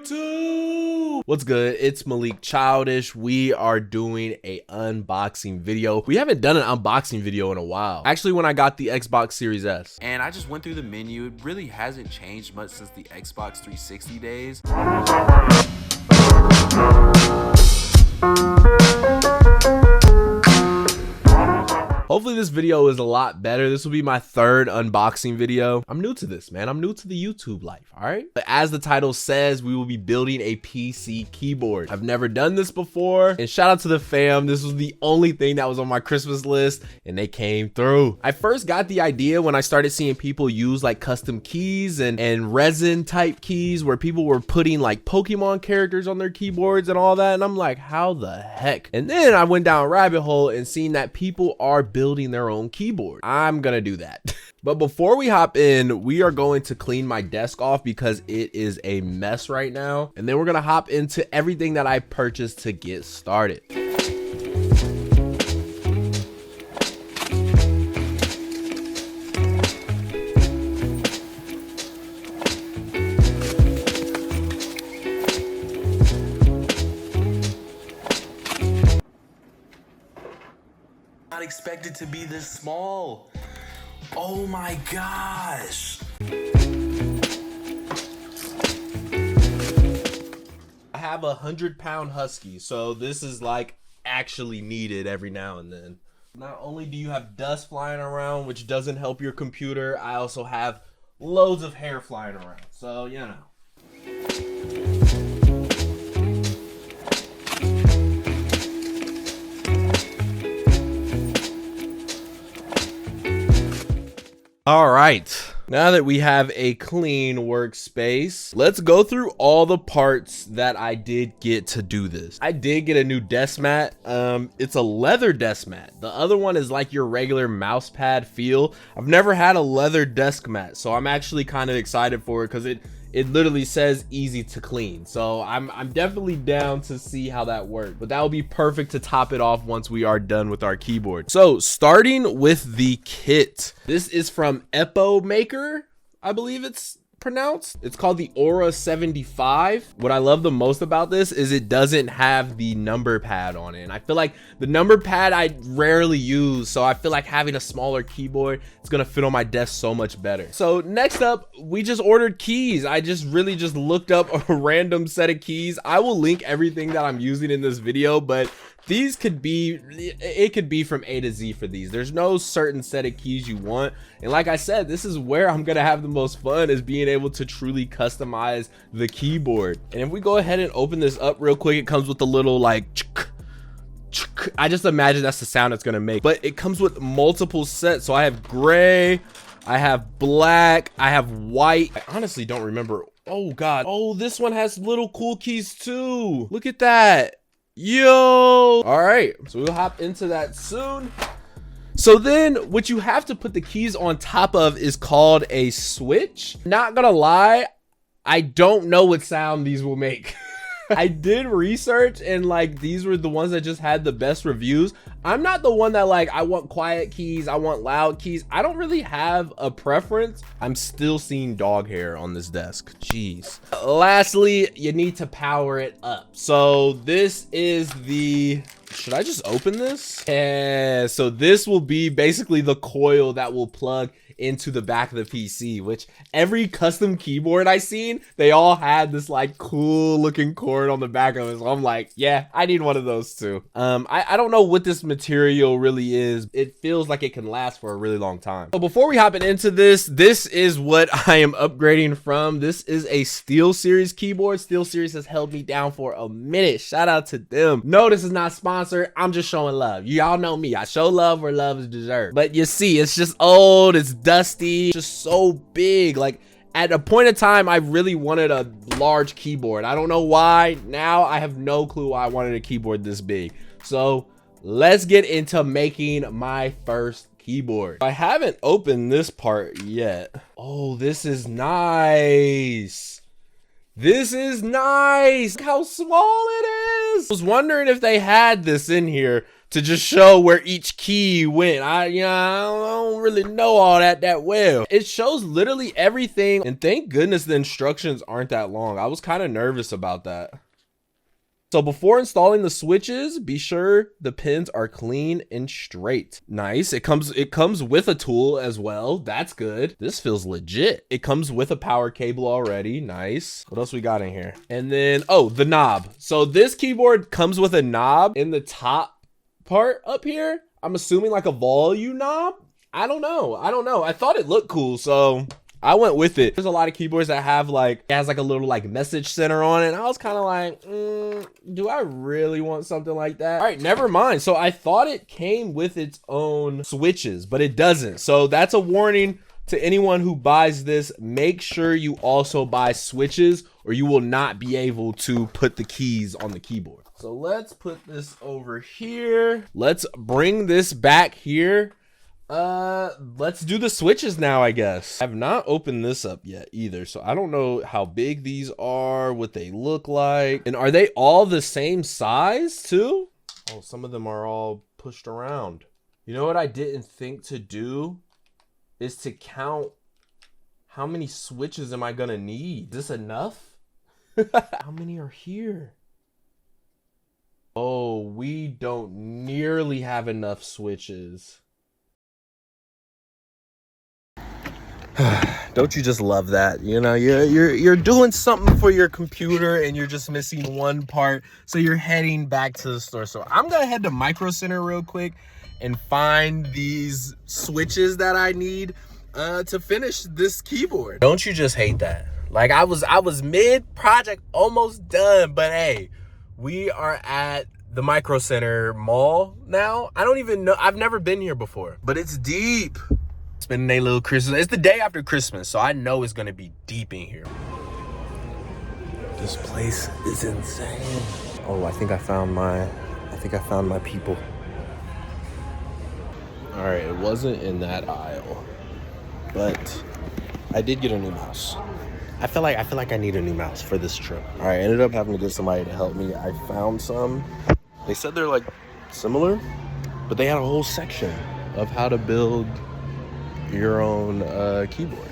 YouTube. What's good? It's Malik Childish. We are doing a unboxing video. We haven't done an unboxing video in a while. Actually, when I got the Xbox Series S. And I just went through the menu. It really hasn't changed much since the Xbox 360 days. Hopefully this video is a lot better. This will be my third unboxing video. I'm new to this, man. I'm new to the YouTube life, all right? But as the title says, we will be building a PC keyboard. I've never done this before. And shout out to the fam. This was the only thing that was on my Christmas list and they came through. I first got the idea when I started seeing people use like custom keys and resin type keys where people were putting like Pokemon characters on their keyboards and all that. And I'm like, how the heck? And then I went down a rabbit hole and seen that people are building their own keyboard. I'm gonna do that. But before we hop in, we are going to clean my desk off because it is a mess right now. And then we're gonna hop into everything that I purchased to get started. Not expected to be this small. Oh my gosh. I have a 100-pound husky, so this is like actually needed every now and then. Not only do you have dust flying around, which doesn't help your computer, I also have loads of hair flying around, so you know. All right, now that we have a clean workspace, let's go through all the parts that I did get to do this. I did get a new desk mat. It's a leather desk mat. The other one is like your regular mouse pad feel. I've never had a leather desk mat, so I'm actually kind of excited for it because it literally says easy to clean. So I'm definitely down to see how that works, but that will be perfect to top it off once we are done with our keyboard. So starting with the kit, this is from Epomaker, I believe it's pronounced. It's called the Aura 75. What I love the most about this is it doesn't have the number pad on it. And I feel like the number pad I rarely use, so I feel like having a smaller keyboard, it's gonna fit on my desk so much better. So next up, we just ordered keys. I really just looked up a random set of keys. I will link everything that I'm using in this video, but these could be, it could be from A to Z for these. There's no certain set of keys you want. And like I said, this is where I'm gonna have the most fun, is being able to truly customize the keyboard. And if we go ahead and open this up real quick, it comes with a little like, I just imagine that's the sound it's gonna make. But it comes with multiple sets. So I have gray, I have black, I have white. I honestly don't remember. Oh God. Oh, this one has little cool keys too. Look at that. Yo, all right, so we'll hop into that soon. So then what you have to put the keys on top of is called a switch. Not gonna lie, I don't know what sound these will make. I did research and like these were the ones that just had the best reviews. I'm not the one that like, I want quiet keys, I want loud keys. I don't really have a preference. I'm still seeing dog hair on this desk. Jeez. Lastly, you need to power it up. So this is the, should I just open this? Yeah, so this will be basically the coil that will plug into the back of the PC, which every custom keyboard I seen, they all had this like cool looking cord on the back of it. So I'm like, yeah, I need one of those too. I don't know what this material really is. It feels like it can last for a really long time. So before we hop into this is what I am upgrading from. This is a SteelSeries keyboard. SteelSeries has held me down for a minute. Shout out to them. No, this is not sponsored. I'm just showing love. Y'all know me. I show love where love is deserved. But you see, it's just old. It's dusty, just so big. Like at a point in time, I really wanted a large keyboard. I don't know why. Now I have no clue why I wanted a keyboard this big. So let's get into making my first keyboard. I haven't opened this part yet. Oh, this is nice. This is nice. Look how small it was. I was wondering if they had this in here to just show where each key went. I don't really know all that well. It shows literally everything, and thank goodness the instructions aren't that long. I was kind of nervous about that. So before installing the switches, be sure the pins are clean and straight. Nice. It comes with a tool as well. That's good. This feels legit. It comes with a power cable already. Nice. What else we got in here? And then, oh, the knob. So this keyboard comes with a knob in the top part up here. I'm assuming like a volume knob. I don't know. I thought it looked cool, so I went with it. There's a lot of keyboards that have like, it has like a little like message center on it. And I was kind of like, do I really want something like that? All right, never mind. So I thought it came with its own switches, but it doesn't. So that's a warning to anyone who buys this. Make sure you also buy switches or you will not be able to put the keys on the keyboard. So let's put this over here. Let's bring this back here. Let's do the switches now, I guess. I have not opened this up yet either, so I don't know how big these are, what they look like, and are they all the same size too? Oh, some of them are all pushed around. You know what I didn't think to do is to count how many switches am I gonna need. Is this enough? How many are here? Oh, we don't nearly have enough switches. Don't you just love that? You know, you're doing something for your computer and you're just missing one part, so you're heading back to the store. So I'm gonna head to Microcenter real quick and find these switches that I need to finish this keyboard. Don't you just hate that? Like I was mid project, almost done, but hey, we are at the Microcenter mall now. I don't even know, I've never been here before, but it's deep. Spending a little Christmas. It's the day after Christmas, so I know it's gonna be deep in here. This place is insane. Oh, I think I found my people. All right, it wasn't in that aisle, but I did get a new mouse. I feel like I need a new mouse for this trip. All right, I ended up having to get somebody to help me. I found some. They said they're like similar, but they had a whole section of how to build your own keyboard.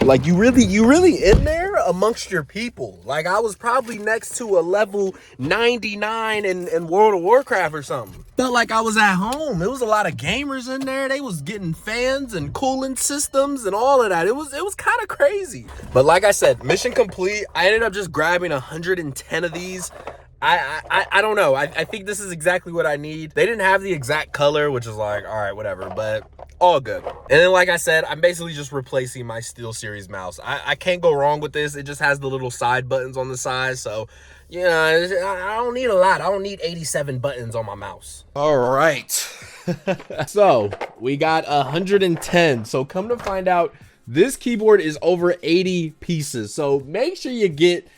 Like you really in there amongst your people. Like I was probably next to a level 99 in World of Warcraft or something. Felt like I was at home. It was a lot of gamers in there. They was getting fans and cooling systems and all of that. It was kind of crazy. But like I said, mission complete. I ended up just grabbing 110 of these. I don't know. I think this is exactly what I need. They didn't have the exact color, which is like, all right, whatever, but all good. And then, like I said, I'm basically just replacing my SteelSeries mouse. I can't go wrong with this. It just has the little side buttons on the side. So, you know, I don't need a lot. I don't need 87 buttons on my mouse. All right. So we got 110. So come to find out, this keyboard is over 80 pieces. So make sure you get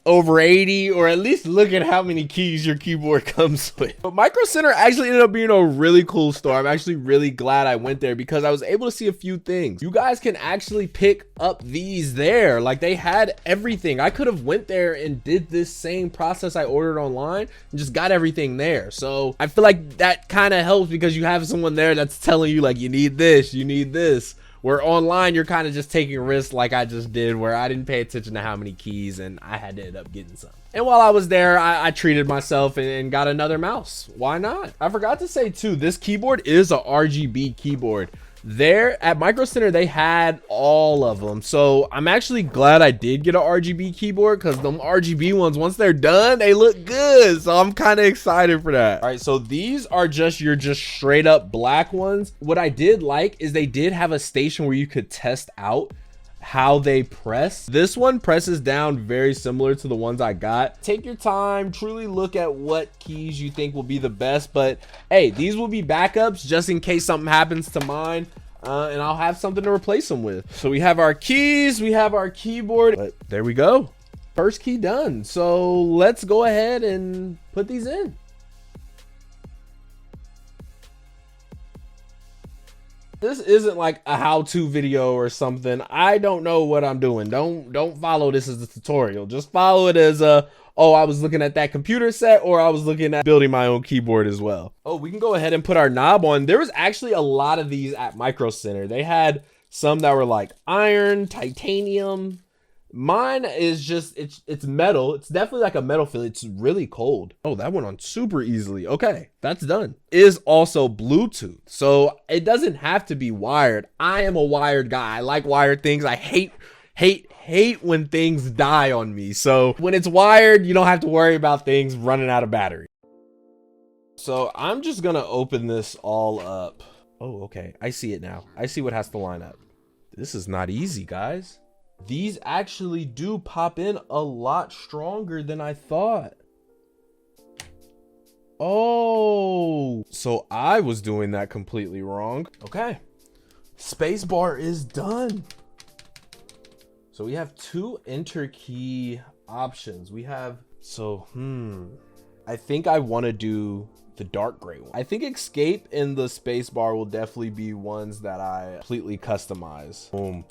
over 80, or at least look at how many keys your keyboard comes with. But Microcenter actually ended up being a really cool store. I'm actually really glad I went there because I was able to see a few things. You guys can actually pick up these there. Like they had everything. I could have went there and did this same process I ordered online and just got everything there. So I feel like that kind of helps because you have someone there that's telling you like, you need this, you need this. Where online, you're kind of just taking risks like I just did, where I didn't pay attention to how many keys and I had to end up getting some. And while I was there, I treated myself and got another mouse. Why not? I forgot to say too, this keyboard is a RGB keyboard. There at Microcenter, they had all of them. So I'm actually glad I did get an RGB keyboard because them RGB ones, once they're done, they look good. So I'm kind of excited for that. All right, so these are just your straight up black ones. What I did like is they did have a station where you could test out how they press. This one presses down very similar to the ones I got. Take your time, truly look at what keys you think will be the best, but hey, these will be backups just in case something happens to mine, and I'll have something to replace them with. So we have our keys, we have our keyboard, but there we go. First key done. So let's go ahead and put these in. This isn't like a how-to video or something. I don't know what I'm doing. Don't follow this as a tutorial. Just follow it as a, oh, I was looking at that computer set, or I was looking at building my own keyboard as well. Oh, we can go ahead and put our knob on. There was actually a lot of these at Microcenter. They had some that were like iron, titanium. Mine is just, it's metal. It's definitely like a metal feel. It's really cold. Oh, that went on super easily. Okay, that's done. It is also Bluetooth, so it doesn't have to be wired. I am a wired guy. I like wired things. I hate when things die on me. So when it's wired, you don't have to worry about things running out of battery. So I'm just gonna open this all up. Oh, okay, I see it now. I see what has to line up. This is not easy, guys. These actually do pop in a lot stronger than I thought. Oh, so I was doing that completely wrong. Okay, spacebar is done. So we have two enter key options. We have, I think I want to do the dark gray one. I think escape and the spacebar will definitely be ones that I completely customize. Boom.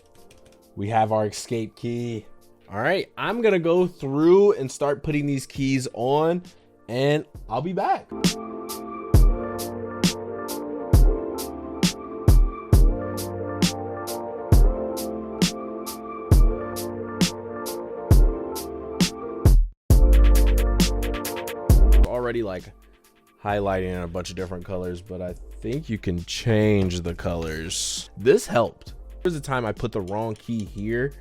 We have our escape key. All right, I'm gonna go through and start putting these keys on, and I'll be back. Already like highlighting in a bunch of different colors, but I think you can change the colors. This helped. There's a time I put the wrong key here,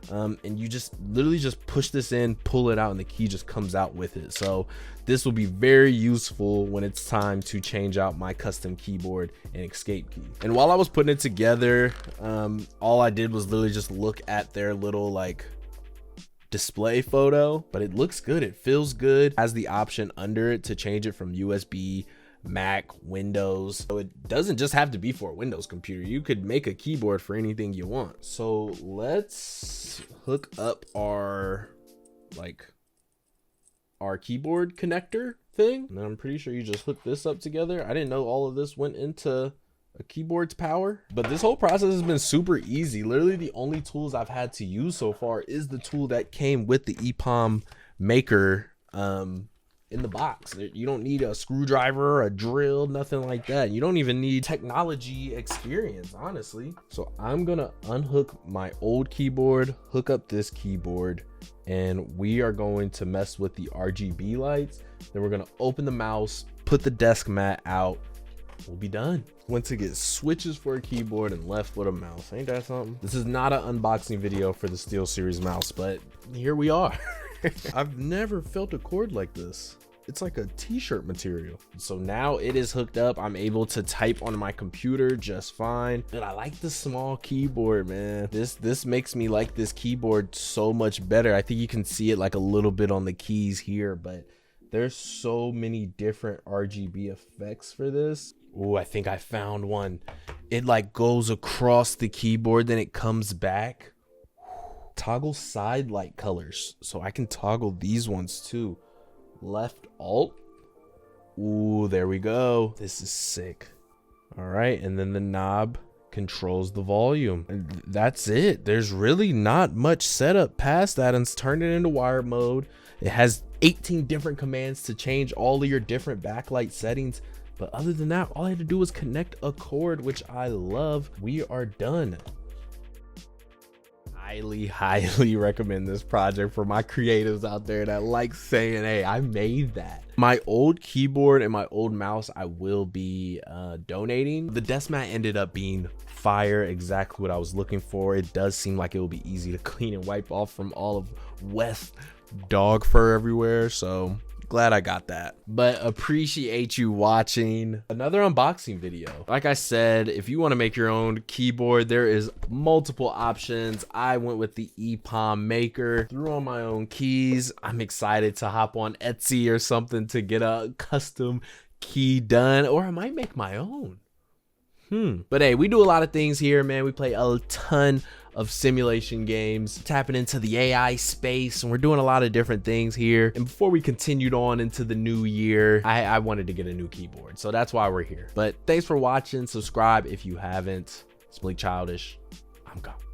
and you just literally just push this in, pull it out, and the key just comes out with it. So this will be very useful when it's time to change out my custom keyboard and escape key. And while I was putting it together, all I did was literally just look at their little like display photo, but it looks good. It feels good. Has the option under it to change it from USB, Mac, Windows. So it doesn't just have to be for a Windows computer. You could make a keyboard for anything you want. So let's hook up our keyboard connector thing. And I'm pretty sure you just hook this up together. I didn't know all of this went into a keyboard's power, but this whole process has been super easy. Literally the only tools I've had to use so far is the tool that came with the Epomaker in the box. You don't need a screwdriver, a drill, nothing like that. You don't even need technology experience, honestly. So I'm gonna unhook my old keyboard, hook up this keyboard, and we are going to mess with the RGB lights. Then we're gonna open the mouse, put the desk mat out. We'll be done. Went to get switches for a keyboard and left with a mouse. Ain't that something? This is not an unboxing video for the SteelSeries mouse, but here we are. I've never felt a cord like this. It's like a t-shirt material. So now it is hooked up. I'm able to type on my computer just fine. And I like the small keyboard, man. This makes me like this keyboard so much better. I think you can see it like a little bit on the keys here, but there's so many different RGB effects for this. Oh, I think I found one. It like goes across the keyboard, then it comes back. Toggle side light colors. So I can toggle these ones too. Left alt. Ooh, there we go. This is sick. All right, and then the knob controls the volume. And that's it. There's really not much setup past that, and turn it into wire mode. It has 18 different commands to change all of your different backlight settings. But other than that, all I had to do was connect a cord, which I love. We are done. Highly recommend this project for my creatives out there that like saying, hey, I made that. My old keyboard and my old mouse I will be donating. The desk mat ended up being fire, exactly what I was looking for. It does seem like it will be easy to clean and wipe off from all of Wes dog fur everywhere, so glad I got that. But appreciate you watching another unboxing video. Like I said, if you want to make your own keyboard, there is multiple options. I went with the Epomaker, threw on my own keys. I'm excited to hop on Etsy or something to get a custom key done, or I might make my own. But hey, we do a lot of things here, man. We play a ton of simulation games, tapping into the AI space, and we're doing a lot of different things here. And before we continued on into the new year, I wanted to get a new keyboard, so that's why we're here. But thanks for watching. Subscribe if you haven't. It's Blink Childish. I'm gone.